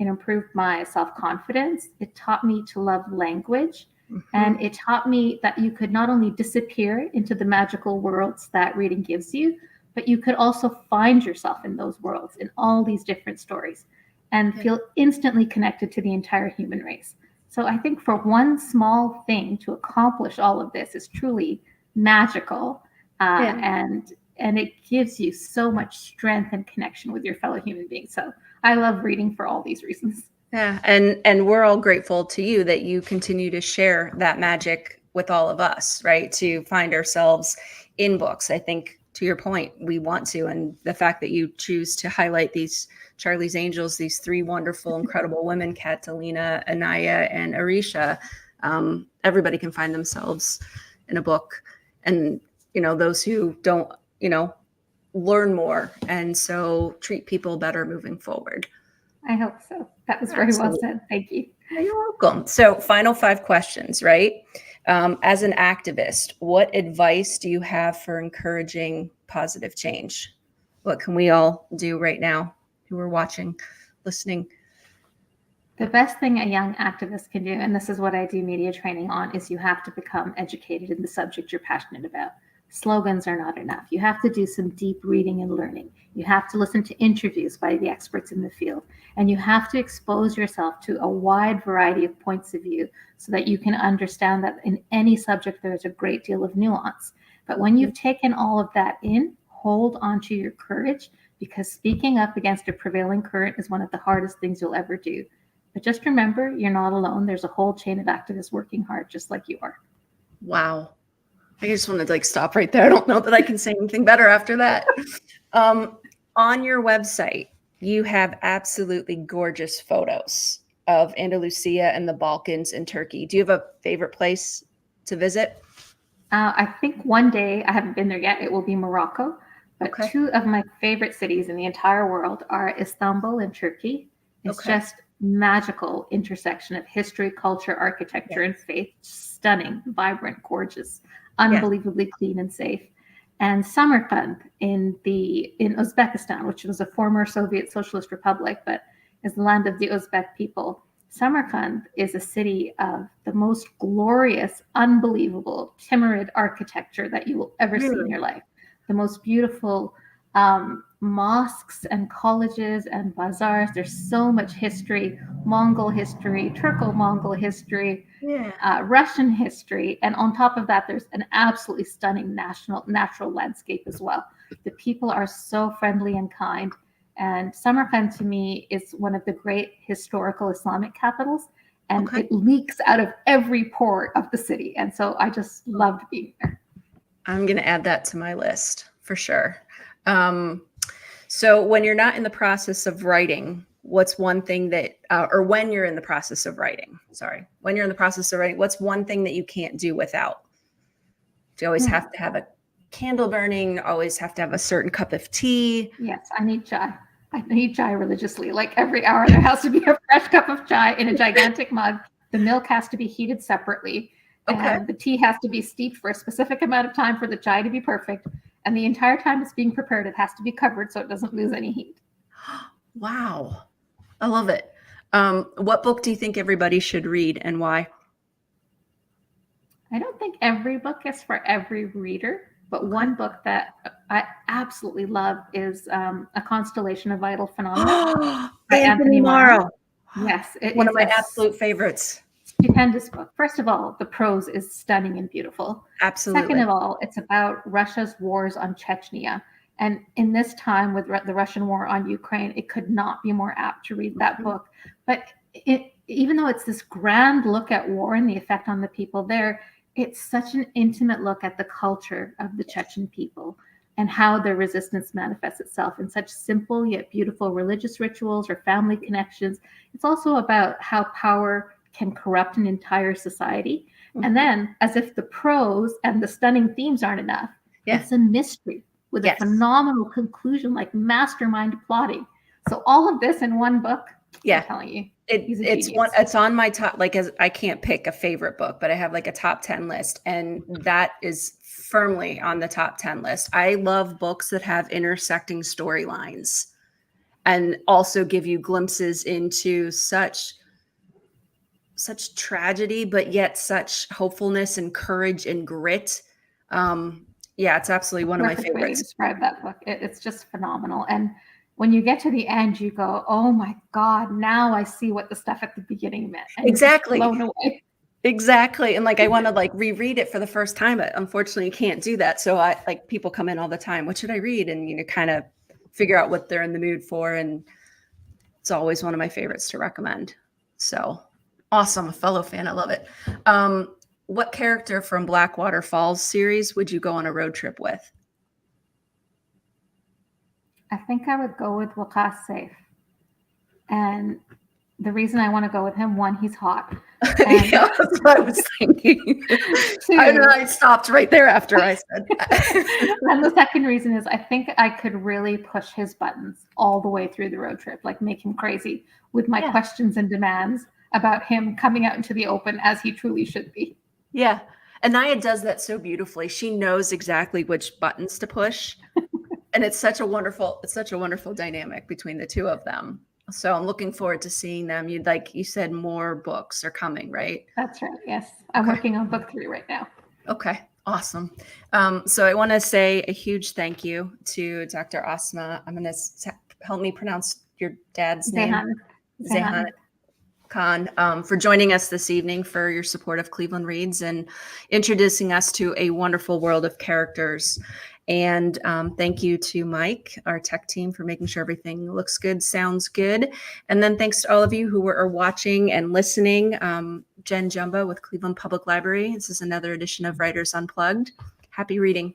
Speaker 2: It improved my self-confidence. It taught me to love language. And it taught me that you could not only disappear into the magical worlds that reading gives you, but you could also find yourself in those worlds, in all these different stories, and feel instantly connected to the entire human race. So I think for one small thing to accomplish all of this is truly magical. And it gives you so much strength and connection with your fellow human beings. So I love reading for all these reasons.
Speaker 1: Yeah. And we're all grateful to you that you continue to share that magic with all of us, right? To find ourselves in books. I think to your point, we want to, and the fact that you choose to highlight these Charlie's Angels, these 3 wonderful, incredible women, Catalina, Anaya, and Arisha, everybody can find themselves in a book. And, those who don't, learn more and so treat people better moving forward.
Speaker 2: I hope so. That was very well said. Thank you.
Speaker 1: You're welcome. So final 5 questions, right? As an activist, what advice do you have for encouraging positive change? What can we all do right now who are watching, listening?
Speaker 2: The best thing a young activist can do, and this is what I do media training on, is you have to become educated in the subject you're passionate about. Slogans are not enough. You have to do some deep reading and learning. You have to listen to interviews by the experts in the field. And you have to expose yourself to a wide variety of points of view so that you can understand that in any subject there's a great deal of nuance. But when you've taken all of that in, hold on to your courage, because speaking up against a prevailing current is one of the hardest things you'll ever do. But just remember, you're not alone. There's a whole chain of activists working hard, just like you are.
Speaker 1: Wow. I just want to stop right there. I don't know that I can say anything better after that. On your website, you have absolutely gorgeous photos of Andalusia and the Balkans and Turkey. Do you have a favorite place to visit?
Speaker 2: I think one day, I haven't been there yet, it will be Morocco. But 2 of my favorite cities in the entire world are Istanbul and Turkey. It's just magical intersection of history, culture, architecture, and faith. Stunning, vibrant, gorgeous, unbelievably clean and safe. And Samarkand in Uzbekistan, which was a former Soviet Socialist Republic, but is the land of the Uzbek people. Samarkand is a city of the most glorious, unbelievable, Timurid architecture that you will ever see in your life. The most beautiful mosques and colleges and bazaars. There's so much history, Mongol history, Turco-Mongol history, Russian history. And on top of that, there's an absolutely stunning natural landscape as well. The people are so friendly and kind. And Samarkand to me is one of the great historical Islamic capitals. And it leaks out of every pore of the city. And so I just loved being there.
Speaker 1: I'm going to add that to my list for sure. So when you're not in the process of writing, what's one thing that, or when you're in the process of writing, what's one thing that you can't do without? Do you always have to have a candle burning? Always have to have a certain cup of tea?
Speaker 2: Yes, I need chai. I need chai religiously. Like every hour, there has to be a fresh cup of chai in a gigantic mug. The milk has to be heated separately. And the tea has to be steeped for a specific amount of time for the chai to be perfect. And the entire time it's being prepared, it has to be covered so it doesn't lose any heat.
Speaker 1: Wow. I love it. What book do you think everybody should read and why?
Speaker 2: I don't think every book is for every reader, but one book that I absolutely love is A Constellation of Vital Phenomena by Anthony Morrow. Yes.
Speaker 1: One of my absolute favorites.
Speaker 2: Stupendous book. First of all, the prose is stunning and beautiful.
Speaker 1: Absolutely.
Speaker 2: Second of all, it's about Russia's wars on Chechnya. And in this time with the Russian war on Ukraine, it could not be more apt to read that book. But even though it's this grand look at war and the effect on the people there, it's such an intimate look at the culture of the Chechen people and how their resistance manifests itself in such simple yet beautiful religious rituals or family connections. It's also about how power can corrupt an entire society. And then, as if the prose and the stunning themes aren't enough, it's a mystery with a phenomenal conclusion, like mastermind plotting. So all of this in one book, I'm telling you.
Speaker 1: It's on my top, as I can't pick a favorite book, but I have a top 10 list, and that is firmly on the top 10 list. I love books that have intersecting storylines and also give you glimpses into such tragedy, but yet such hopefulness and courage and grit. It's absolutely one of my favorites.
Speaker 2: Way to describe that book. It's just phenomenal. And when you get to the end, you go, "Oh my God! Now I see what the stuff at the beginning meant." And
Speaker 1: exactly.
Speaker 2: You're just blown away.
Speaker 1: Exactly. And I want to reread it for the first time, but unfortunately you can't do that. So people come in all the time. What should I read? And kind of figure out what they're in the mood for. And it's always one of my favorites to recommend. So awesome. A fellow fan. I love it. What character from Blackwater Falls series would you go on a road trip with?
Speaker 2: I think I would go with Waqas Saif. And the reason I want to go with him, one, he's hot.
Speaker 1: Yeah, that's what I was thinking. I stopped right there after I said that.
Speaker 2: And the second reason is I think I could really push his buttons all the way through the road trip, like make him crazy with my questions and demands about him coming out into the open as he truly should be.
Speaker 1: Yeah. Anaya does that so beautifully. She knows exactly which buttons to push. And it's such a wonderful dynamic between the two of them. So I'm looking forward to seeing them. You said more books are coming, right?
Speaker 2: That's right. Yes. I'm working on book 3 right now.
Speaker 1: Okay. Awesome. So I want to say a huge thank you to Dr. Ausma. I'm going to help me pronounce your dad's name. Zehan Khan, for joining us this evening, for your support of Cleveland Reads and introducing us to a wonderful world of characters. And thank you to Mike, our tech team, for making sure everything looks good, sounds good. And then thanks to all of you who are watching and listening. Jen Jumbo with Cleveland Public Library. This is another edition of Writers Unplugged. Happy reading.